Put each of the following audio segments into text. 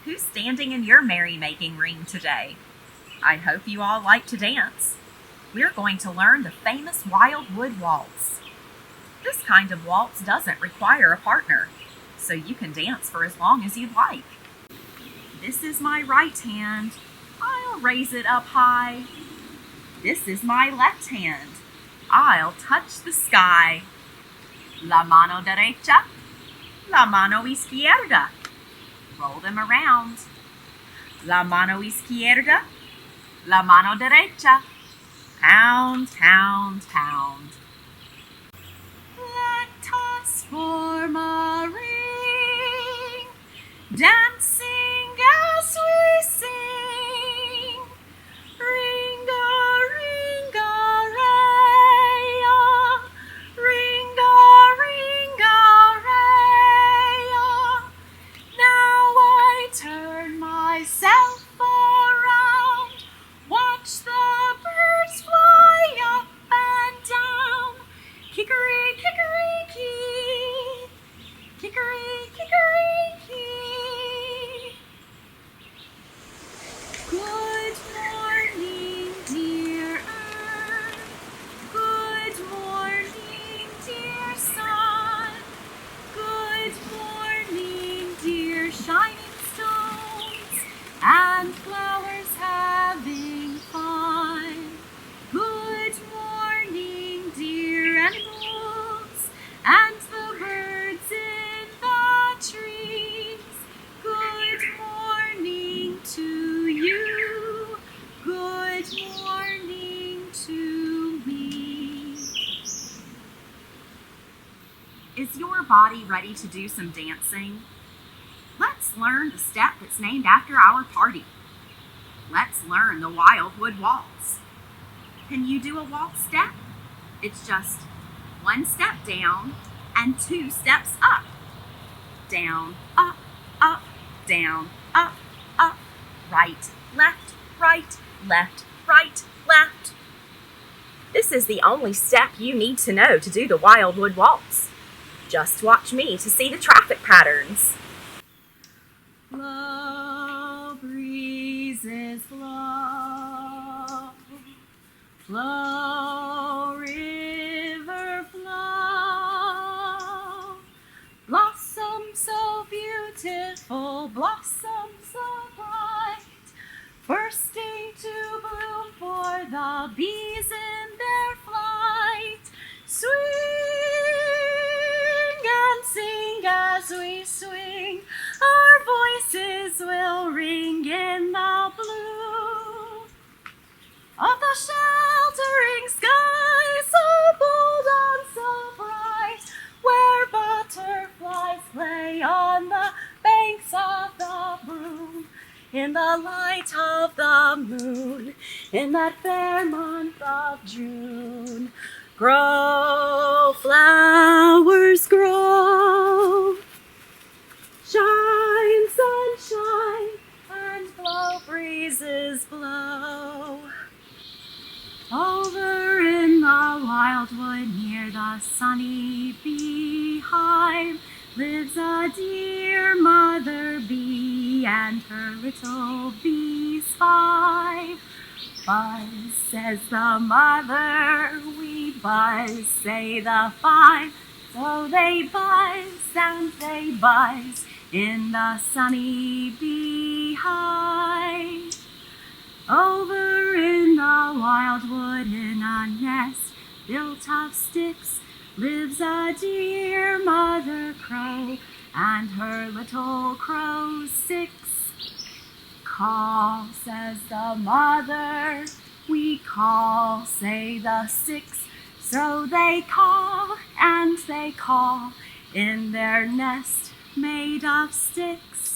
Who's standing in your merrymaking ring today? I hope you all like to dance. We're going to learn the famous Wildwood Waltz. This kind of waltz doesn't require a partner, so you can dance for as long as you'd like. This is my right hand. I'll raise it up high. This is my left hand. I'll touch the sky. La mano derecha, la mano izquierda. Roll them around. La mano izquierda, la mano derecha. Pound, pound, pound. Let us form a ring, dancing as we sing. Ring-a-ring-a-ray-a, ring-a-ring-a-ray-a. Now I turn myself around, watch the birds fly up and down. Kickery-kickery-kee, kickery-kickery-kee. Good morning, dear earth. Good morning, dear sun. Good morning, dear shining stones and flowers having fun. Good morning, dear animals and the birds in the trees. Good morning to you. Good morning to me. Is your body ready to do some dancing? Let's learn the step that's named after our party. Let's learn the Wildwood Waltz. Can you do a waltz step? It's just one step down and two steps up. Down, up, up, down, up, up. Right, left, right, left, right, left. This is the only step you need to know to do the Wildwood Waltz. Just watch me to see the traffic patterns. Blow, breezes blow. Flow, river, flow. Blossom so beautiful, blossom so bright, bursting to bloom for the bees in their flight. Swing and sing as we swing, our voices will ring in the blue of the sheltering sky, so bold and so bright, where butterflies play on the banks of the broom, in the light of the moon, in that fair month of June. Grow, flowers, grow. Shine, sunshine, and blow, breezes blow. Over in the wildwood near the sunny beehive lives a dear mother bee and her little bees 5. Buzz, says the mother, we buzz, say the 5. So they buzz and they buzz in the sunny beehive. Over in the wildwood in a nest built of sticks lives a dear mother crow and her little crows 6. Call, says the mother, we call, say the 6. So they call and they call in their nest made of sticks.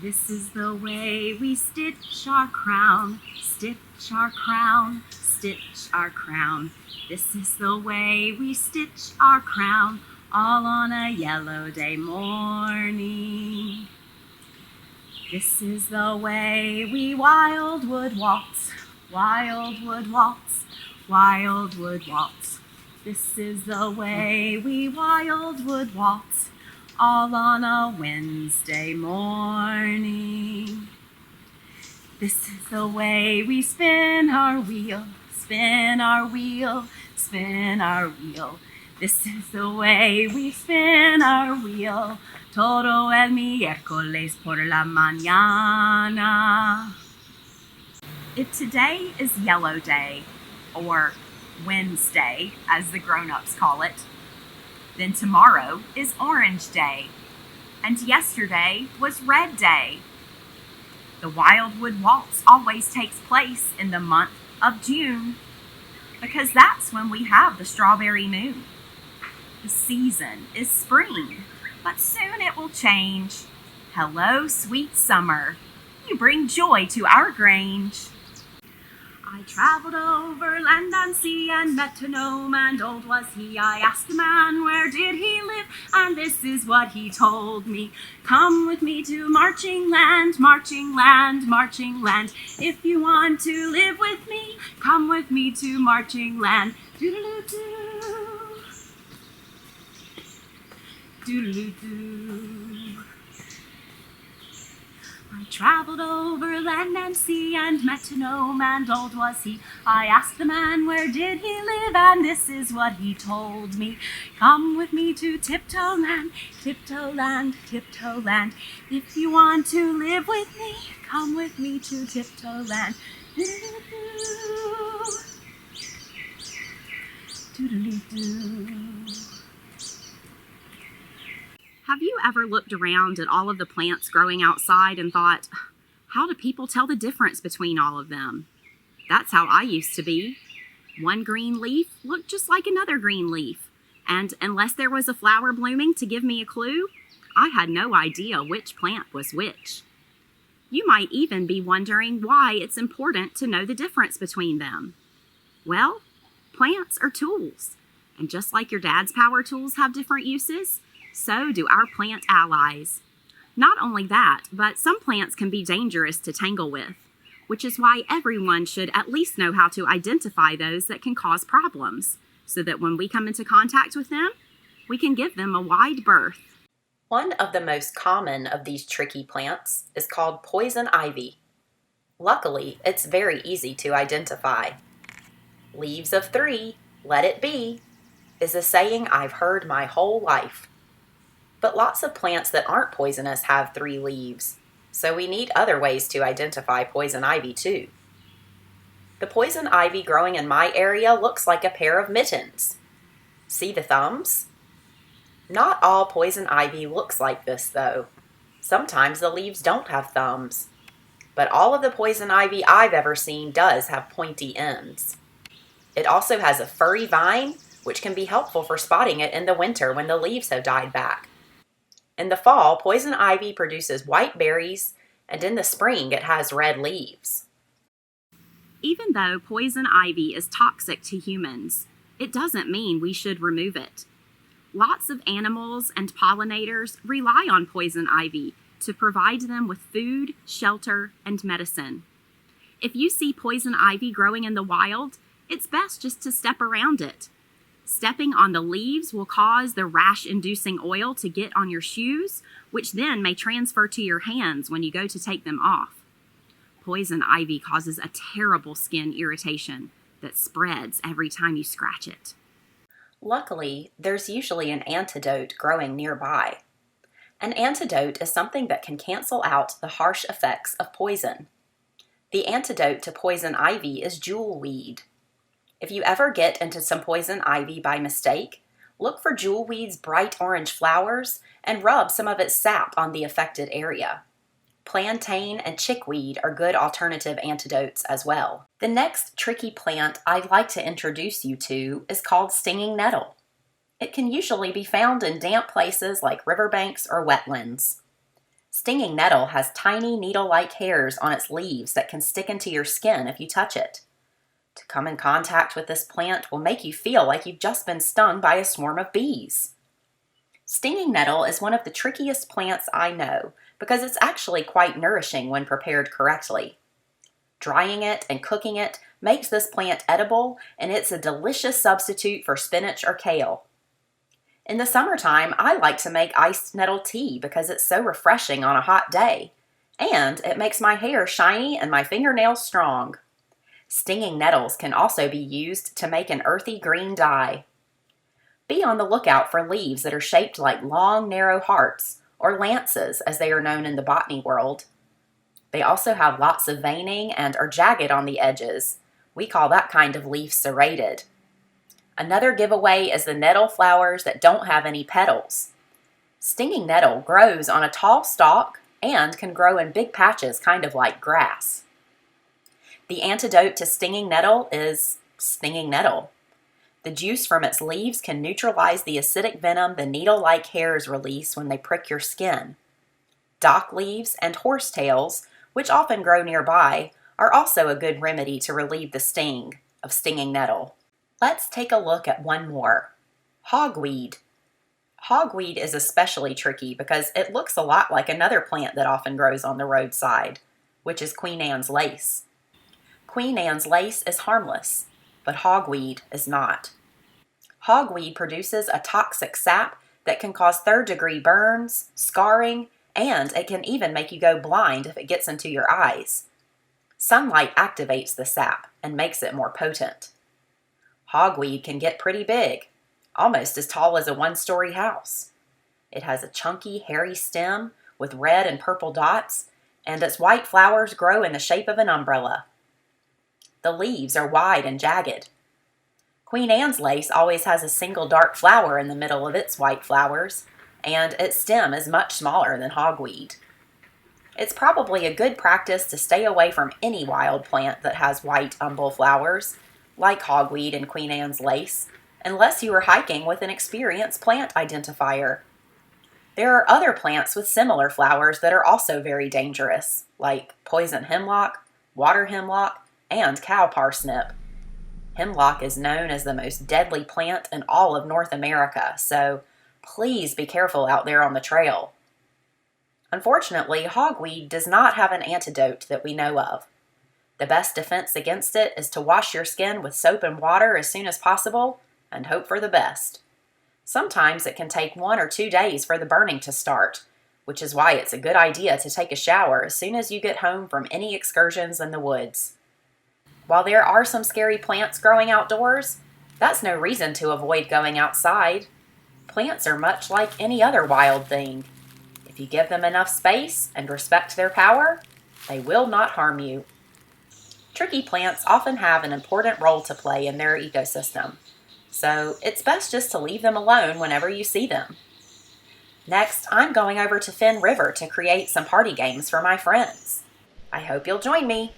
This is the way we stitch our crown, stitch our crown, stitch our crown. This is the way we stitch our crown, all on a yellow day morning. This is the way we wildwood waltz, wildwood waltz, wildwood waltz. This is the way we wildwood waltz, all on a Wednesday morning. This is the way we spin our wheel, spin our wheel, spin our wheel. This is the way we spin our wheel, todo el miércoles por la mañana. If today is Yellow Day, or Wednesday, as the grown-ups call it, then tomorrow is Orange Day, and yesterday was Red Day. The Wildwood Waltz always takes place in the month of June, because that's when we have the strawberry moon. The season is spring, but soon it will change. Hello, sweet summer, you bring joy to our grange. I traveled over land and sea and met a gnome, and old was he. I asked the man where did he live, and this is what he told me. Come with me to marching land, marching land, marching land. If you want to live with me, come with me to marching land. Doodaloo-doo. Doodaloo-doo. I traveled over land and sea and met a gnome, and old was he. I asked the man where did he live, and this is what he told me. Come with me to Tiptoe Land, Tiptoe Land, Tiptoe Land. If you want to live with me, come with me to Tiptoe Land. Doodaloo-doo. Doodaloo-doo. Have you ever looked around at all of the plants growing outside and thought, how do people tell the difference between all of them? That's how I used to be. One green leaf looked just like another green leaf, and unless there was a flower blooming to give me a clue, I had no idea which plant was which. You might even be wondering why it's important to know the difference between them. Well, plants are tools, and just like your dad's power tools have different uses, so do our plant allies. Not only that, but some plants can be dangerous to tangle with, which is why everyone should at least know how to identify those that can cause problems, so that when we come into contact with them, we can give them a wide berth. One of the most common of these tricky plants is called poison ivy. Luckily, it's very easy to identify. Leaves of 3, let it be, is a saying I've heard my whole life. But lots of plants that aren't poisonous have 3 leaves, so we need other ways to identify poison ivy too. The poison ivy growing in my area looks like a pair of mittens. See the thumbs? Not all poison ivy looks like this though. Sometimes the leaves don't have thumbs, but all of the poison ivy I've ever seen does have pointy ends. It also has a furry vine, which can be helpful for spotting it in the winter when the leaves have died back. In the fall, poison ivy produces white berries, and in the spring it has red leaves. Even though poison ivy is toxic to humans, it doesn't mean we should remove it. Lots of animals and pollinators rely on poison ivy to provide them with food, shelter, and medicine. If you see poison ivy growing in the wild, it's best just to step around it. Stepping on the leaves will cause the rash-inducing oil to get on your shoes, which then may transfer to your hands when you go to take them off. Poison ivy causes a terrible skin irritation that spreads every time you scratch it. Luckily, there's usually an antidote growing nearby. An antidote is something that can cancel out the harsh effects of poison. The antidote to poison ivy is jewelweed. If you ever get into some poison ivy by mistake, look for jewelweed's bright orange flowers and rub some of its sap on the affected area. Plantain and chickweed are good alternative antidotes as well. The next tricky plant I'd like to introduce you to is called stinging nettle. It can usually be found in damp places like riverbanks or wetlands. Stinging nettle has tiny needle-like hairs on its leaves that can stick into your skin if you touch it. To come in contact with this plant will make you feel like you've just been stung by a swarm of bees. Stinging nettle is one of the trickiest plants I know because it's actually quite nourishing when prepared correctly. Drying it and cooking it makes this plant edible, and it's a delicious substitute for spinach or kale. In the summertime, I like to make iced nettle tea because it's so refreshing on a hot day, and it makes my hair shiny and my fingernails strong. Stinging nettles can also be used to make an earthy green dye. Be on the lookout for leaves that are shaped like long, narrow hearts, or lances as they are known in the botany world. They also have lots of veining and are jagged on the edges. We call that kind of leaf serrated. Another giveaway is the nettle flowers that don't have any petals. Stinging nettle grows on a tall stalk and can grow in big patches, kind of like grass. The antidote to stinging nettle is stinging nettle. The juice from its leaves can neutralize the acidic venom the needle-like hairs release when they prick your skin. Dock leaves and horsetails, which often grow nearby, are also a good remedy to relieve the sting of stinging nettle. Let's take a look at one more. Hogweed. Hogweed is especially tricky because it looks a lot like another plant that often grows on the roadside, which is Queen Anne's lace. Queen Anne's lace is harmless, but hogweed is not. Hogweed produces a toxic sap that can cause third-degree burns, scarring, and it can even make you go blind if it gets into your eyes. Sunlight activates the sap and makes it more potent. Hogweed can get pretty big, almost as tall as a one-story house. It has a chunky, hairy stem with red and purple dots, and its white flowers grow in the shape of an umbrella. The leaves are wide and jagged. Queen Anne's lace always has a single dark flower in the middle of its white flowers, and its stem is much smaller than hogweed. It's probably a good practice to stay away from any wild plant that has white umbel flowers, like hogweed and Queen Anne's lace, unless you are hiking with an experienced plant identifier. There are other plants with similar flowers that are also very dangerous, like poison hemlock, water hemlock, and cow parsnip. Hemlock is known as the most deadly plant in all of North America, so please be careful out there on the trail. Unfortunately, hogweed does not have an antidote that we know of. The best defense against it is to wash your skin with soap and water as soon as possible and hope for the best. Sometimes it can take 1 or 2 days for the burning to start, which is why it's a good idea to take a shower as soon as you get home from any excursions in the woods. While there are some scary plants growing outdoors, that's no reason to avoid going outside. Plants are much like any other wild thing. If you give them enough space and respect their power, they will not harm you. Tricky plants often have an important role to play in their ecosystem, so it's best just to leave them alone whenever you see them. Next, I'm going over to Finn River to create some party games for my friends. I hope you'll join me.